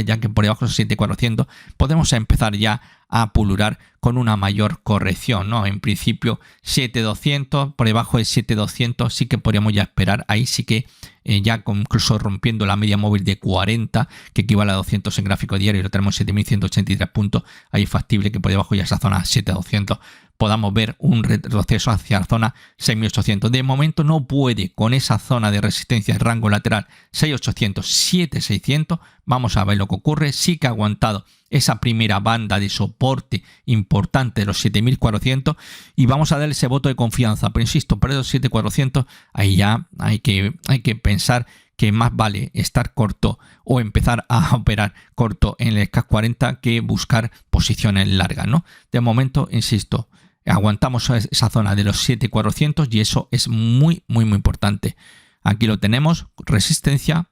ya que por debajo de esos 7.400 podemos empezar ya a pulular con una mayor corrección, ¿no? En principio 7.200, por debajo de 7.200 sí que podríamos ya esperar, ahí sí que ya incluso rompiendo la media móvil de 40, que equivale a 200 en gráfico diario, y lo tenemos 7.183 puntos, ahí es factible que por debajo ya esa zona 7.200 podamos ver un retroceso hacia la zona 6.800. De momento no puede con esa zona de resistencia, el rango lateral 6.800, 7.600. Vamos a ver lo que ocurre. Sí que ha aguantado esa primera banda de soporte importante de los 7.400 y vamos a darle ese voto de confianza. Pero insisto, por esos 7.400 ahí ya hay que pensar que más vale estar corto o empezar a operar corto en el CAC 40 que buscar posiciones largas, ¿no? De momento, insisto, aguantamos esa zona de los 7.400 y eso es muy, muy, muy importante. Aquí lo tenemos, resistencia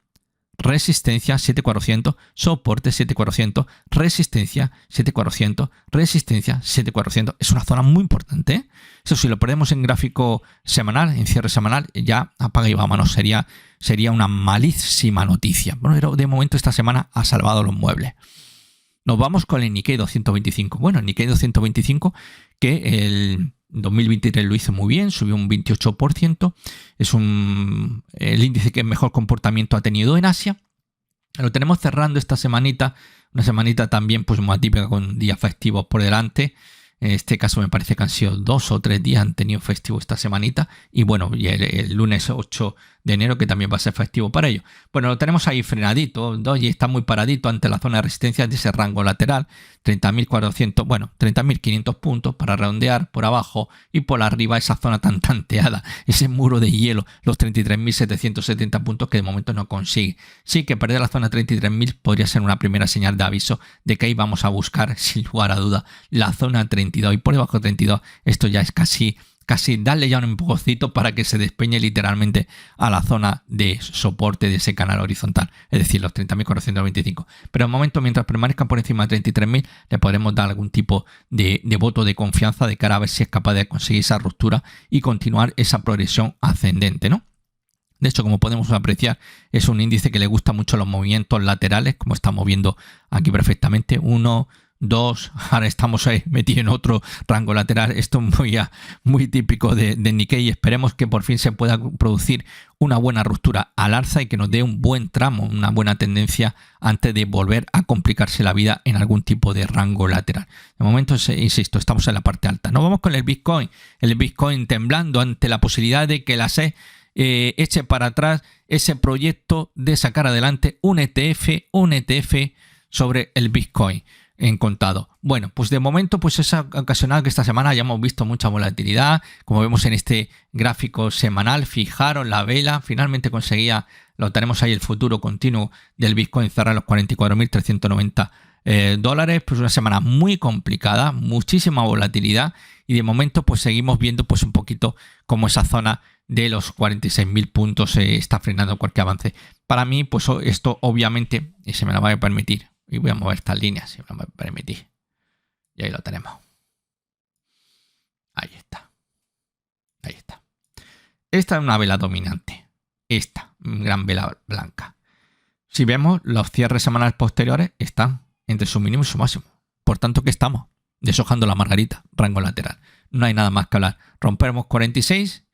7.400, soporte 7.400, resistencia 7.400, resistencia 7.400. Es una zona muy importante, ¿eh? Eso si lo ponemos en gráfico semanal, en cierre semanal, ya apaga y vámonos. Sería una malísima noticia. Bueno, pero de momento esta semana ha salvado los muebles. Nos vamos con el Nikkei 225. Bueno, el Nikkei 225 que 2023 lo hizo muy bien, subió un 28%. Es el índice que mejor comportamiento ha tenido en Asia. Lo tenemos cerrando esta semanita, una semanita también pues muy atípica con días festivos por delante. En este caso me parece que han sido 2 o 3 días, han tenido festivo esta semanita. Y bueno, y el lunes 8 de enero que también va a ser festivo para ellos. Bueno, lo tenemos ahí frenadito, y está muy paradito ante la zona de resistencia de ese rango lateral. 30.400, bueno, 30.500 puntos para redondear por abajo y por arriba esa zona tan tanteada, ese muro de hielo, los 33.770 puntos que de momento no consigue. Sí que perder la zona 33.000 podría ser una primera señal de aviso de que ahí vamos a buscar, sin lugar a duda, la zona 32 y por debajo de 32 esto ya es casi darle ya un empujocito para que se despeñe literalmente a la zona de soporte de ese canal horizontal, es decir, los 30.425. Pero de momento, mientras permanezcan por encima de 33.000, le podremos dar algún tipo de voto de confianza de cara a ver si es capaz de conseguir esa ruptura y continuar esa progresión ascendente, ¿no? De hecho, como podemos apreciar, es un índice que le gusta mucho los movimientos laterales, como estamos viendo aquí perfectamente. 1, 2, ahora estamos ahí metidos en otro rango lateral. Esto es muy típico de Nikkei. Esperemos que por fin se pueda producir una buena ruptura al alza y que nos dé un buen tramo, una buena tendencia antes de volver a complicarse la vida en algún tipo de rango lateral. De momento, insisto, estamos en la parte alta. Nos vamos con el Bitcoin. El Bitcoin temblando ante la posibilidad de que la SEC eche para atrás ese proyecto de sacar adelante un ETF sobre el Bitcoin en contado. Bueno, pues de momento pues es ocasional que esta semana hayamos visto mucha volatilidad, como vemos en este gráfico semanal. Fijaros la vela, finalmente conseguía, lo tenemos ahí el futuro continuo del Bitcoin cerrar los 44.390 dólares, pues una semana muy complicada, muchísima volatilidad y de momento pues seguimos viendo pues un poquito como esa zona de los 46.000 puntos se está frenando cualquier avance. Para mí pues esto obviamente, y se me lo va a permitir, y voy a mover estas líneas si me lo va a permitir, y ahí lo tenemos, ahí está, esta es una vela dominante, esta gran vela blanca. Si vemos los cierres semanales posteriores están entre su mínimo y su máximo, por tanto que estamos deshojando la margarita, rango lateral, no hay nada más que hablar. Rompemos 46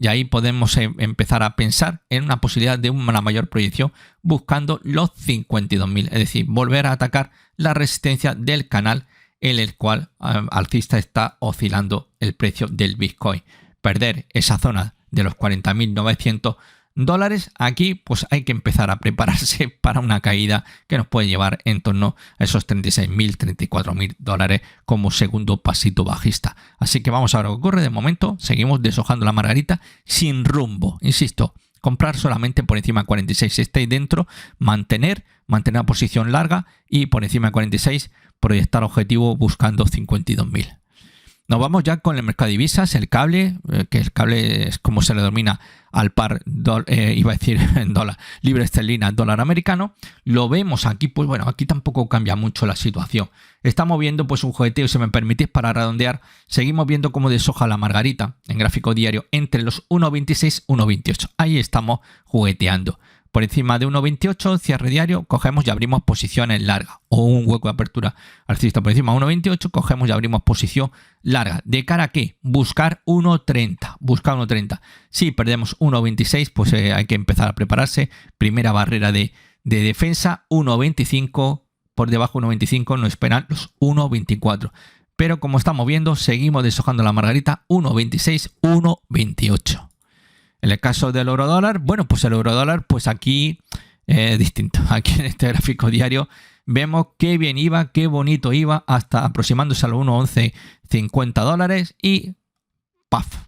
y ahí podemos empezar a pensar en una posibilidad de una mayor proyección buscando los 52.000, es decir, volver a atacar la resistencia del canal en el cual alcista está oscilando el precio del Bitcoin. Perder esa zona de los 40.900 dólares, aquí pues hay que empezar a prepararse para una caída que nos puede llevar en torno a esos 36.000, 34.000 dólares como segundo pasito bajista. Así que vamos a ver lo que ocurre. De momento seguimos deshojando la margarita sin rumbo. Insisto, comprar solamente por encima de 46 si estáis dentro, mantener una posición larga y por encima de 46 proyectar objetivo buscando 52.000. Nos vamos ya con el mercado de divisas, el cable, que el cable es como se le denomina al par, iba a decir en dólar, libra esterlina, dólar americano. Lo vemos aquí, pues bueno, aquí tampoco cambia mucho la situación. Estamos viendo pues un jugueteo, si me permitís, para redondear. Seguimos viendo cómo deshoja la margarita en gráfico diario entre los 1.26 y 1.28. Ahí estamos jugueteando. Por encima de 1.28, cierre diario, cogemos y abrimos posiciones largas o un hueco de apertura alcista por encima de 1.28, cogemos y abrimos posición larga. ¿De cara a qué? Buscar 1.30. Si perdemos 1.26, pues hay que empezar a prepararse. Primera barrera de defensa, 1.25, por debajo de 1.25 nos esperan los 1.24. Pero como estamos viendo, seguimos deshojando la margarita, 1.26, 1.28. En el caso del eurodólar, bueno, pues el eurodólar, pues aquí distinto. Aquí en este gráfico diario vemos qué bien iba, qué bonito iba, hasta aproximándose a los 1.1150 dólares y ¡paf!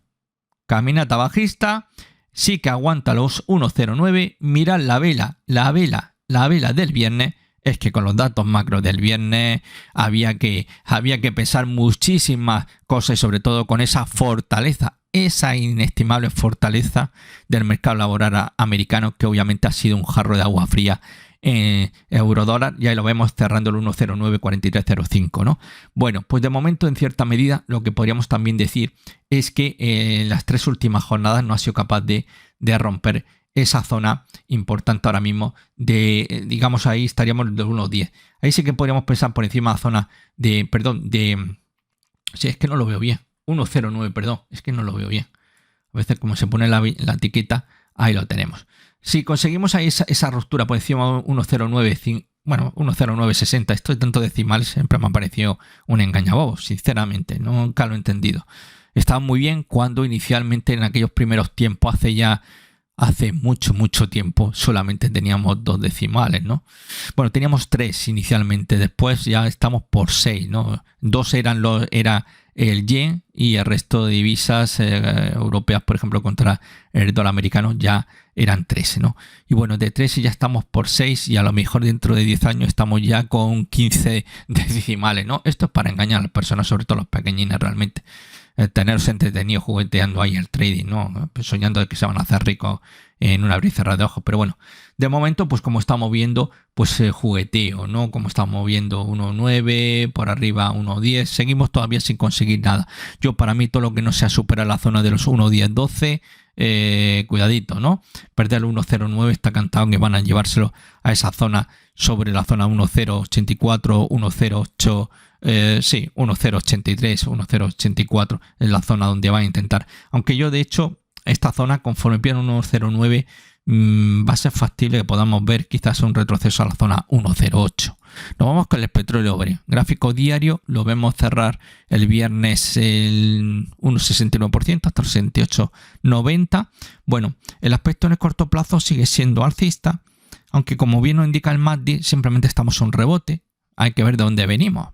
Caminata bajista, sí que aguanta los 1.09. Mirad la vela del viernes. Es que con los datos macro del viernes había que pensar muchísimas cosas y sobre todo con esa fortaleza, esa inestimable fortaleza del mercado laboral americano, que obviamente ha sido un jarro de agua fría en eurodólar. Ya lo vemos cerrando el 1.094305, ¿no? Bueno, pues de momento en cierta medida lo que podríamos también decir es que en las 3 últimas jornadas no ha sido capaz de romper esa zona importante ahora mismo digamos, ahí estaríamos del 1.10. Ahí sí que podríamos pensar por encima de la zona si es que no lo veo bien, 109, perdón, es que no lo veo bien. A veces como se pone la etiqueta, ahí lo tenemos. Si conseguimos ahí esa ruptura por encima de 109, bueno, 10960, esto de tanto decimal siempre me ha parecido un engañabobos, sinceramente, nunca lo he entendido. Estaba muy bien cuando inicialmente en aquellos primeros tiempos, hace mucho tiempo, solamente teníamos 2 decimales, ¿no? Bueno, teníamos 3 inicialmente, después ya estamos por 6, ¿no? 2 era el yen y el resto de divisas europeas, por ejemplo, contra el dólar americano ya eran 13, ¿no? Y bueno, de 13 ya estamos por 6 y a lo mejor dentro de 10 años estamos ya con 15 decimales, ¿no? Esto es para engañar a las personas, sobre todo los pequeñines realmente. Tenerse entretenidos jugueteando ahí el trading, ¿no? Soñando de que se van a hacer ricos en una abrir y cerrar de ojos. Pero bueno, de momento, pues como estamos viendo, pues jugueteo, ¿no? Como estamos viendo 1.9, por arriba 1.10, seguimos todavía sin conseguir nada. Yo, para mí, todo lo que no sea superar la zona de los 1.10, 12, cuidadito, ¿no? Perder el 1.09 está cantado que van a llevárselo a esa zona sobre la zona 1.084, 1.08, 1.083, 1.084 es la zona donde va a intentar. Aunque yo, de hecho, esta zona, conforme pierda 1.09, va a ser factible que podamos ver quizás un retroceso a la zona 1.08. Nos vamos con el petróleo Brent. Gráfico diario, lo vemos cerrar el viernes el 1,69% hasta los 68,90. Bueno, el aspecto en el corto plazo sigue siendo alcista, aunque como bien nos indica el MACD, simplemente estamos en un rebote. Hay que ver de dónde venimos.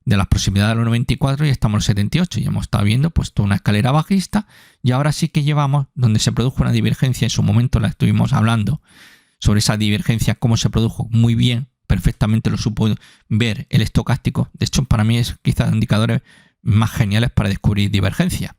De las proximidades de los 94 y estamos en los 78. Ya hemos estado viendo pues toda una escalera bajista y ahora sí que llevamos donde se produjo una divergencia. En su momento la estuvimos hablando sobre esa divergencia, cómo se produjo muy bien, perfectamente lo supo ver el estocástico. De hecho, para mí es quizás indicadores más geniales para descubrir divergencia.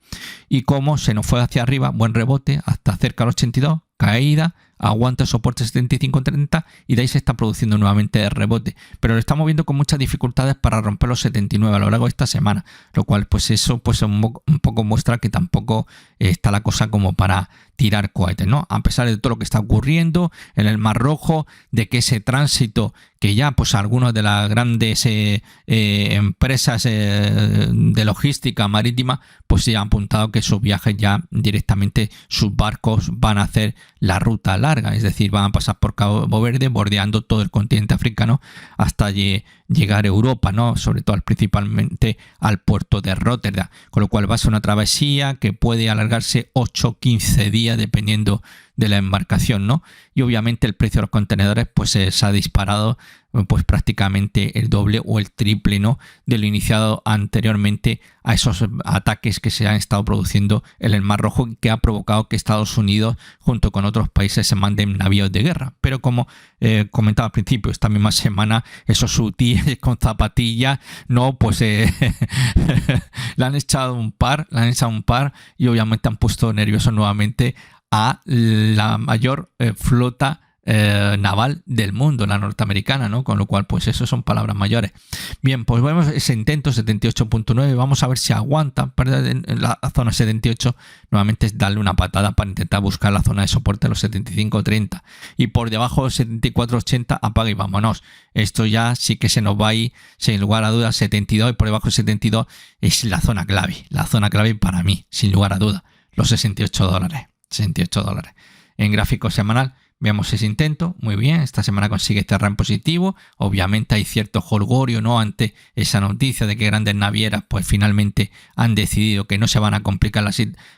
Y cómo se nos fue hacia arriba, buen rebote, hasta cerca de los 82, caída, aguanta el soporte 75-30 y de ahí se está produciendo nuevamente el rebote, pero lo estamos viendo con muchas dificultades para romper los 79 a lo largo de esta semana, lo cual pues eso pues un poco muestra que tampoco está la cosa como para tirar cohetes, ¿no? A pesar de todo lo que está ocurriendo en el Mar Rojo, de que ese tránsito que ya pues algunas de las grandes empresas de logística marítima pues ya han apuntado que sus viajes ya directamente, sus barcos van a hacer la ruta larga, es decir, van a pasar por Cabo Verde, bordeando todo el continente africano hasta llegar a Europa, ¿no? Sobre todo principalmente al puerto de Rotterdam, con lo cual va a ser una travesía que puede alargarse 8-15 días dependiendo de la embarcación, ¿no? Y obviamente el precio de los contenedores pues se ha disparado pues prácticamente el doble o el triple, ¿no? De lo iniciado anteriormente a esos ataques que se han estado produciendo en el Mar Rojo, que ha provocado que Estados Unidos junto con otros países se manden navíos de guerra. Pero como comentaba al principio, esta misma semana esos hutíes con zapatillas, no, pues le han echado un par y obviamente han puesto nerviosos nuevamente a la mayor flota naval del mundo, la norteamericana, ¿no? Con lo cual, pues eso son palabras mayores. Bien, pues vemos ese intento 78.9, vamos a ver si aguanta. Perder en la zona 78 nuevamente es darle una patada para intentar buscar la zona de soporte a los 75.30 y por debajo de los 74.80 apaga y vámonos. Esto ya sí que se nos va ahí sin lugar a dudas. 72 y por debajo de 72 es la zona clave para mí, sin lugar a dudas, los $68. En gráfico semanal vemos ese intento, muy bien, esta semana consigue cerrar en positivo. Obviamente hay cierto jolgorio, ¿no? Ante esa noticia de que grandes navieras pues finalmente han decidido que no se van a complicar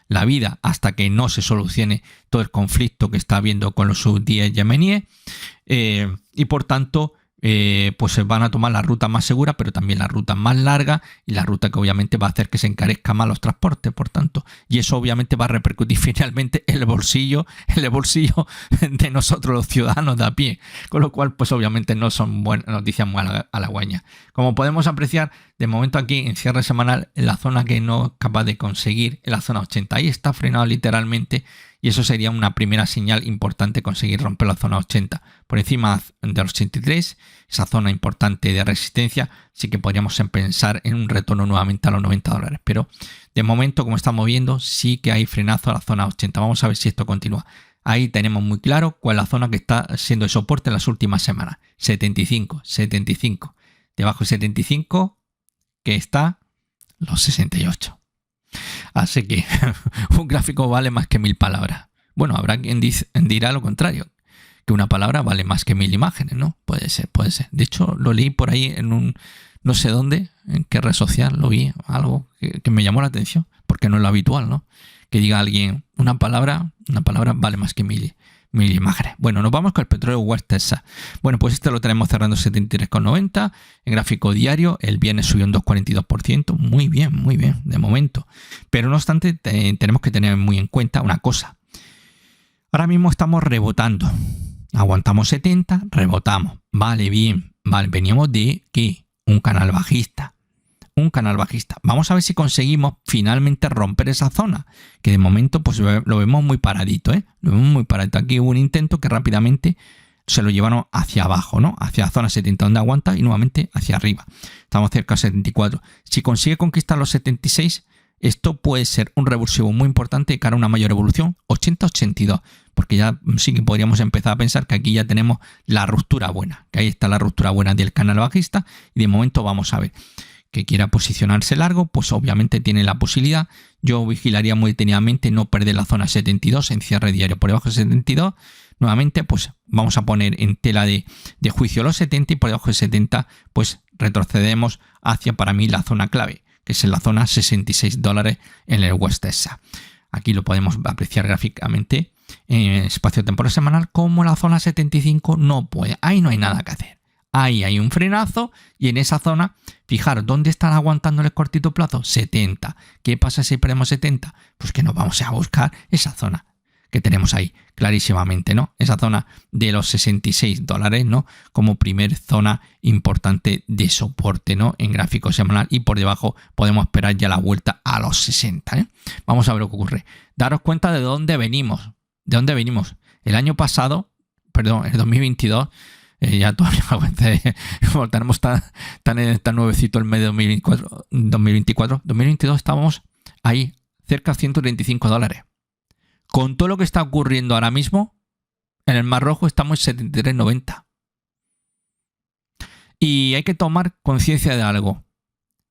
la vida hasta que no se solucione todo el conflicto que está habiendo con los hutíes yemeníes, y por tanto pues se van a tomar la ruta más segura, pero también la ruta más larga y la ruta que obviamente va a hacer que se encarezcan más los transportes, por tanto, y eso obviamente va a repercutir finalmente en el bolsillo de nosotros los ciudadanos de a pie, con lo cual pues obviamente no son buenas noticias muy halagüeñas. Como podemos apreciar, de momento aquí en cierre semanal, en la zona que no es capaz de conseguir, en la zona 80, ahí está frenado literalmente. Y eso sería una primera señal importante, conseguir romper la zona 80. Por encima de los 83, esa zona importante de resistencia, sí que podríamos pensar en un retorno nuevamente a los $90. Pero de momento, como estamos viendo, sí que hay frenazo a la zona 80. Vamos a ver si esto continúa. Ahí tenemos muy claro cuál es la zona que está siendo de soporte en las últimas semanas. 75. Debajo de 75, que está los 68. Así que un gráfico vale más que 1000 palabras. Bueno, habrá quien dirá lo contrario, que una palabra vale más que 1000 imágenes, ¿no? Puede ser, puede ser. De hecho, lo leí por ahí en un, no sé dónde, en qué red social, lo vi, algo que me llamó la atención, porque no es lo habitual, ¿no? Que diga alguien, una palabra vale más que 1000 imágenes. Bueno, nos vamos con el petróleo West Texas. Bueno, pues este lo tenemos cerrando 73,90 en gráfico diario. El viernes subió un 2,42%. Muy bien, de momento. Pero no obstante, tenemos que tener muy en cuenta una cosa. Ahora mismo estamos rebotando. Aguantamos 70, rebotamos. Vale, bien. Vale, veníamos de ¿qué? Un canal bajista. Vamos a ver si conseguimos finalmente romper esa zona, que de momento pues lo vemos muy paradito, ¿eh? Lo vemos muy paradito. Aquí hubo un intento que rápidamente se lo llevaron hacia abajo, ¿no? Hacia la zona 70 donde aguanta y nuevamente hacia arriba. Estamos cerca de 74. Si consigue conquistar los 76, esto puede ser un revulsivo muy importante de cara a una mayor evolución, 80-82, porque ya sí que podríamos empezar a pensar que aquí ya tenemos la ruptura buena, que ahí está la ruptura buena del canal bajista y de momento vamos a ver. Que quiera posicionarse largo, pues obviamente tiene la posibilidad. Yo vigilaría muy detenidamente no perder la zona 72 en cierre diario por debajo de 72. Nuevamente, pues vamos a poner en tela de juicio los 70 y por debajo de 70, pues retrocedemos hacia para mí la zona clave, que es en la zona $66 en el West Texas. Aquí lo podemos apreciar gráficamente en espacio temporal semanal, como la zona 75 no puede. Ahí no hay nada que hacer. Ahí hay un frenazo y en esa zona, fijaros, ¿dónde están aguantando el cortito plazo? 70. ¿Qué pasa si perdemos 70? Pues que nos vamos a buscar esa zona que tenemos ahí clarísimamente, ¿no? Esa zona de los $66, ¿no? Como primer zona importante de soporte, ¿no? En gráfico semanal y por debajo podemos esperar ya la vuelta a los 60, ¿eh? Vamos a ver lo que ocurre. Daros cuenta de dónde venimos. ¿De dónde venimos? El año pasado, perdón, el 2022... ya todavía tenemos tan nuevecito el mes de 2024. 2022 estábamos ahí cerca de $135. Con todo lo que está ocurriendo ahora mismo, en el Mar Rojo estamos en 73,90. Y hay que tomar conciencia de algo.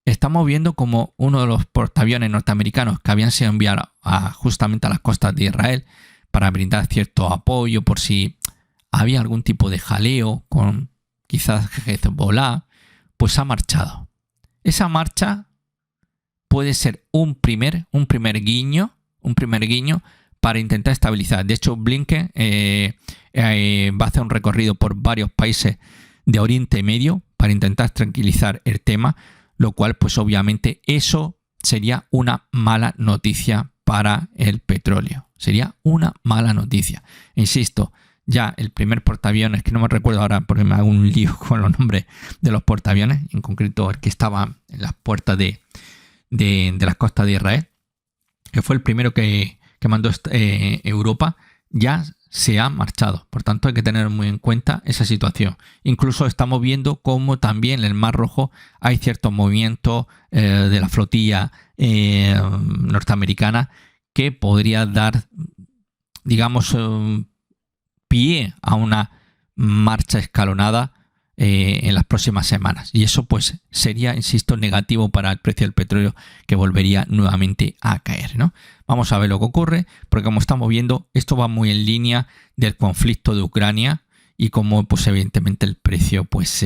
Estamos viendo como uno de los portaaviones norteamericanos que habían sido enviados justamente a las costas de Israel para brindar cierto apoyo por si había algún tipo de jaleo con quizás Hezbollah, pues ha marchado. Esa marcha puede ser un primer guiño para intentar estabilizar. De hecho, Blinken va a hacer un recorrido por varios países de Oriente Medio para intentar tranquilizar el tema, lo cual pues obviamente eso sería una mala noticia para el petróleo. Sería una mala noticia. Insisto, ya el primer portaaviones, que no me recuerdo ahora porque me hago un lío con los nombres de los portaaviones, en concreto el que estaba en las puertas de las costas de Israel, que fue el primero que mandó Europa, ya se ha marchado. Por tanto, hay que tener muy en cuenta esa situación. Incluso estamos viendo cómo también en el Mar Rojo hay ciertos movimientos de la flotilla norteamericana que podría dar, digamos, pie a una marcha escalonada en las próximas semanas. Y eso pues sería, insisto, negativo para el precio del petróleo, que volvería nuevamente a caer, ¿no? Vamos a ver lo que ocurre, porque como estamos viendo, esto va muy en línea del conflicto de Ucrania y como pues evidentemente el precio, pues,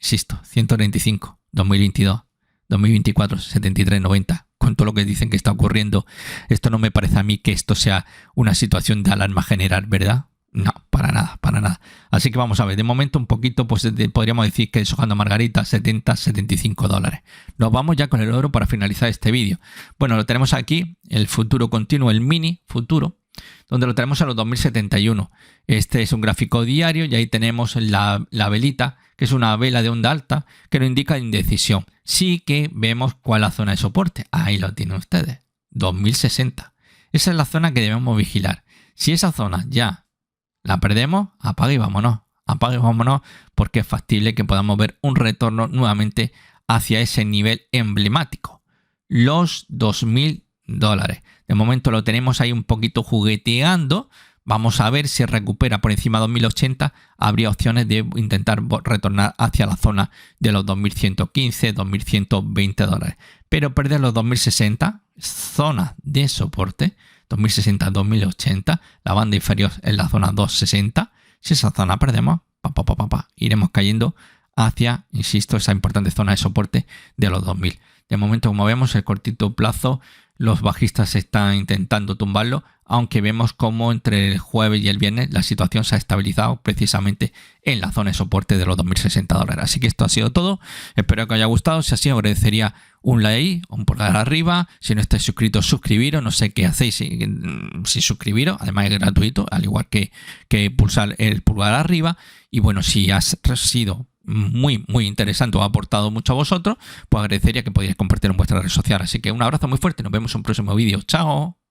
insisto, 135, 2022, 2024, 73,90. Con todo lo que dicen que está ocurriendo, esto no me parece a mí que esto sea una situación de alarma general, ¿verdad? No, para nada. Así que vamos a ver, de momento un poquito, pues podríamos decir que deshojando margarita, $70-75. Nos vamos ya con el oro para finalizar este vídeo. Bueno, lo tenemos aquí, el futuro continuo, el mini futuro, donde lo tenemos a los 2071. Este es un gráfico diario y ahí tenemos la velita, que es una vela de onda alta, que nos indica indecisión. Sí que vemos cuál es la zona de soporte. Ahí lo tienen ustedes, 2060. Esa es la zona que debemos vigilar. Si esa zona ya la perdemos, apague y vámonos. Apague y vámonos, porque es factible que podamos ver un retorno nuevamente hacia ese nivel emblemático. Los $2.000. De momento lo tenemos ahí un poquito jugueteando. Vamos a ver si recupera por encima de 2080. Habría opciones de intentar retornar hacia la zona de los $2.115, $2.120. Pero perder los 2060, zona de soporte, 2060-2080, la banda inferior es la zona 260. Si esa zona perdemos, iremos cayendo hacia, insisto, esa importante zona de soporte de los 2000. De momento, como vemos, el cortito plazo, los bajistas están intentando tumbarlo, aunque vemos como entre el jueves y el viernes la situación se ha estabilizado precisamente en la zona de soporte de los $2060. Así que esto ha sido todo. Espero que os haya gustado. Si así, os agradecería un like, un pulgar arriba. Si no estáis suscritos, suscribiros. No sé qué hacéis sin suscribiros. Además es gratuito, al igual que pulsar el pulgar arriba. Y bueno, si has sido muy interesante o ha aportado mucho a vosotros, pues agradecería que podíais compartir en vuestra red social. Así que un abrazo muy fuerte. Nos vemos en un próximo vídeo. Chao.